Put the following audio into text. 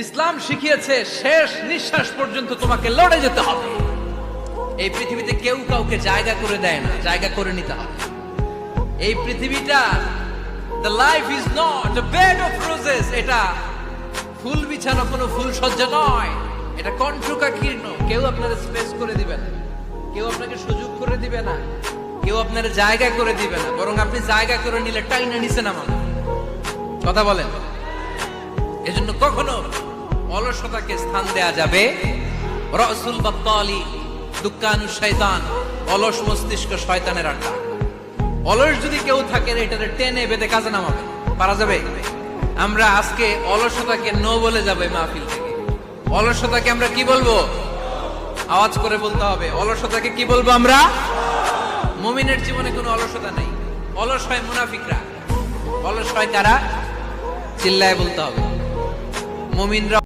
ইসলাম শিখিয়েছে শেষ নিঃশ্বাস পর্যন্ত তোমাকে লড়ে যেতে হবে। এই পৃথিবীতে কেউ কাউকে জায়গা করে দেয় না, জায়গা করে নিতে হবে। এই পৃথিবীটা the life is not a bed of roses, এটা ফুল বিছানো কোনো ফুল সজ্জা নয়, এটা কণ্ঠকাকীর্ণ। কেউ আপনার স্পেস করে দিবে না, কেউ আপনাকে সুযোগ করে দিবে না, কেউ আপনার জায়গা করে দিবে না, বরং আপনি জায়গা করে নিলে টাইনা নিচে নামাবে। কথা বলেন। এজন্য কখনো অলসতাকে স্থান দেয়া যাবে। রাসূল বাত্তালি দুক্কানু শয়তান, অলস মস্তিষ্ক শয়তানের আড্ডা। অলস যদি কেউ থাকে এটারে টেনে বেঁধে কাজে নামাবে, পারা যাবে? আমরা আজকে অলসতাকে নো বলে যাবো এই মাহফিল থেকে। অলসতাকে আমরা কি বলবো? আওয়াজ করে বলতে হবে। অলসতাকে কি বলবো আমরা? মুমিনের জীবনে কোনো অলসতা নেই। অলস হয় মুনাফিকরা। অলস হয় কারা? চিল্লায় বলতে হবে। মুমিনরা